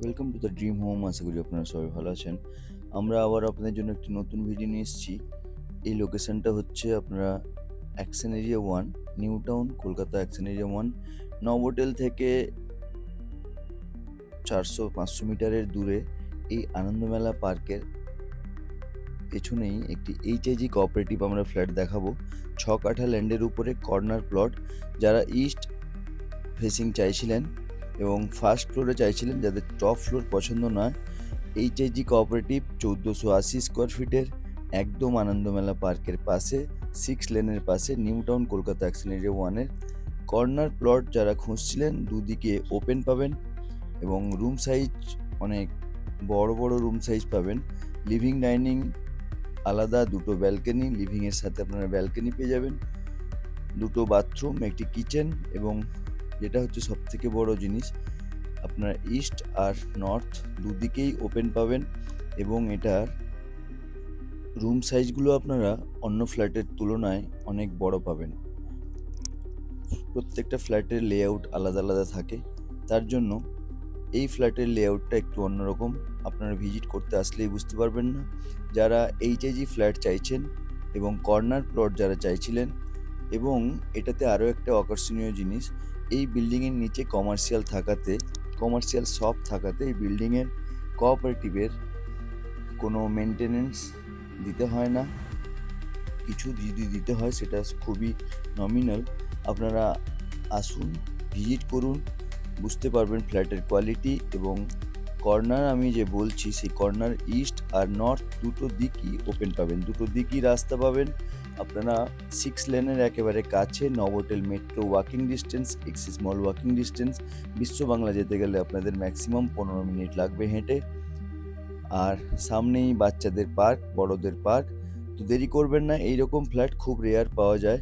Welcome to the dream home. আশা করি আপনারা সবাই ভালো আছেন। আমরা আবার আপনাদের জন্য একটি নতুন ভিডিও নিয়ে এসেছি। এই লোকেশনটা হচ্ছে আপনারা action area 1, new town, Kolkata. Action area 1 Novotel থেকে 400-500 মিটারের দূরে এই আনন্দমেলা পার্কের পেছনেই একটি এইচআইজি কোঅপারেটিভ আমরা ফ্ল্যাট দেখাবো। 6 কাঠা ল্যান্ডের উপরে কর্নার প্লট। যারা ইস্ট ফেসিং চাইছিলেন এবং ফার্স্ট ফ্লোরে চাইছিলেন, যাদের টপ ফ্লোর পছন্দ নয়, এইচআইজি কোঅপারেটিভ 1480 স্কোয়ার ফিটের একদম আনন্দমেলা পার্কের পাশে, 6 লেনের পাশে, new town, Kolkata. Action area 1-এর কর্নার প্লট যারা খুঁজছিলেন, দুদিকে ওপেন পাবেন এবং রুম সাইজ অনেক বড় বড় রুম সাইজ পাবেন। লিভিং ডাইনিং আলাদা, দুটো ব্যালকনি, লিভিংয়ের সাথে আপনারা ব্যালকনি পেয়ে যাবেন, দুটো বাথরুম, একটি কিচেন এবং যেটা হচ্ছে সবথেকে বড় জিনিস, আপনারা ইস্ট আর নর্থ দুদিকেই ওপেন পাবেন এবং এটার রুম সাইজগুলো আপনারা অন্য ফ্ল্যাটের তুলনায় অনেক বড় পাবেন। প্রত্যেকটা ফ্ল্যাটের লেআউট আলাদা আলাদা থাকে, তার জন্য এই ফ্ল্যাটের লেআউটটা একটু অন্যরকম। আপনারা ভিজিট করতে আসলেই বুঝতে পারবেন না। যারা এইচআইজি ফ্ল্যাট চাইছেন এবং কর্নার প্লট যারা চাইছিলেন, এবং এটাতে আরও একটা আকর্ষণীয় জিনিস, এই বিল্ডিংয়ের নিচে কমার্শিয়াল শপ থাকাতে এই বিল্ডিংয়ের কোঅপারেটিভের কোনো মেনটেনেন্স দিতে হয় না। কিছু যদি দিতে হয় সেটা খুবই নমিনাল। আপনারা আসুন, ভিজিট করুন, বুঝতে পারবেন ফ্ল্যাটের কোয়ালিটি। এবং কর্নার আমি যে বলছি, সেই কর্নার ইস্ট আর নর্থ দুটো দিকই ওপেন পাবেন, দুটো দিকই রাস্তা পাবেন। আপনারা 6 লেনের একেবারে কাছে, Novotel metro walking distance, Axis mall walking distance. Biswa Bangla যেতে গেলে আপনাদের ম্যাক্সিমাম 15 মিনিট লাগবে হেঁটে। আর সামনেই বাচ্চাদের পার্ক, বড়দের পার্ক। তো দেরি করবেন না, এইরকম ফ্ল্যাট খুব রেয়ার পাওয়া যায়।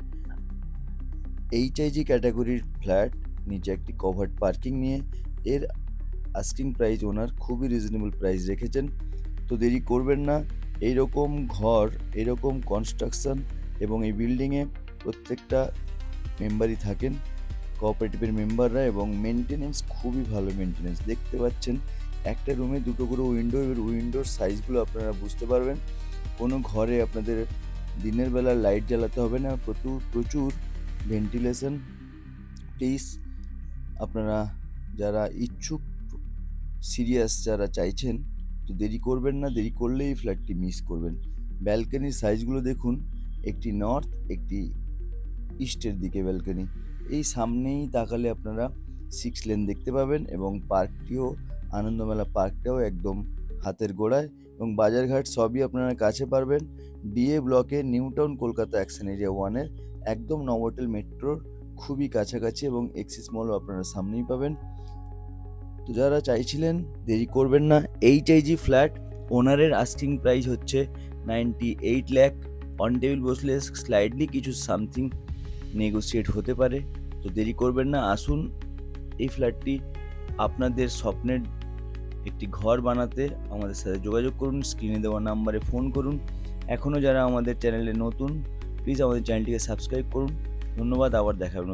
এইচআইজি ক্যাটাগরির ফ্ল্যাট, নিচে একটি কভার্ড পার্কিং নিয়ে। এর আস্কিং প্রাইস ওনার খুবই রিজনেবল প্রাইস রেখেছেন। তো দেরি করবেন না। এইরকম ঘর, এরকম কনস্ট্রাকশন এবং এই বিল্ডিংয়ে প্রত্যেকটা মেম্বারই থাকেন, কোঅপারেটিভের মেম্বাররা, এবং মেনটেনেন্স খুবই ভালো মেনটেনেন্স। দেখতে পাচ্ছেন একটা রুমে দুটো করে উইন্ডো, এবার উইন্ডোর সাইজগুলো আপনারা বুঝতে পারবেন। কোনো ঘরে আপনাদের দিনের বেলা লাইট জ্বালাতে হবে না, প্রচুর ভেন্টিলেশন। প্লিজ আপনারা যারা ইচ্ছুক, সিরিয়াস যারা চাইছেন, তো দেরি করবেন না। দেরি করলেই ফ্ল্যাটটি মিস করবেন। ব্যালকনির সাইজগুলো দেখুন, একটি নর্থ, একটি ইস্টের দিকে ব্যালকনি। এই সামনেই তাকালে আপনারা 6 লেন দেখতে পাবেন এবং পার্কটিও, আনন্দমেলা পার্কটাও একদম হাতের গোড়ায়, এবং বাজারঘাট সবই আপনারা কাছে পারবেন। ডিএ ব্লকে, new town, Kolkata. Action area 1-এর একদম নভোটেল মেট্রোর খুবই কাছাকাছি এবং এক্সিস মলও আপনারা সামনেই পাবেন। তো যারা চাইছিলেন, দেরি করবেন না। এইচআইজি ফ্ল্যাট ওনারের আস্কিং প্রাইস হচ্ছে 98 লাখ। অন টেবিল বসলে স্লাইডলি কিছু সামথিং নেগোসিয়েট হতে পারে। তো দেরি করবেন না, আসুন। এই ফ্ল্যাটটি আপনাদের স্বপ্নের একটি ঘর বানাতে আমাদের সাথে যোগাযোগ করুন, স্ক্রিনে দেওয়া নাম্বারে ফোন করুন। এখনও যারা আমাদের চ্যানেলে নতুন, প্লিজ আমাদের চ্যানেলটিকে সাবস্ক্রাইব করুন। ধন্যবাদ, আবার দেখা হবে।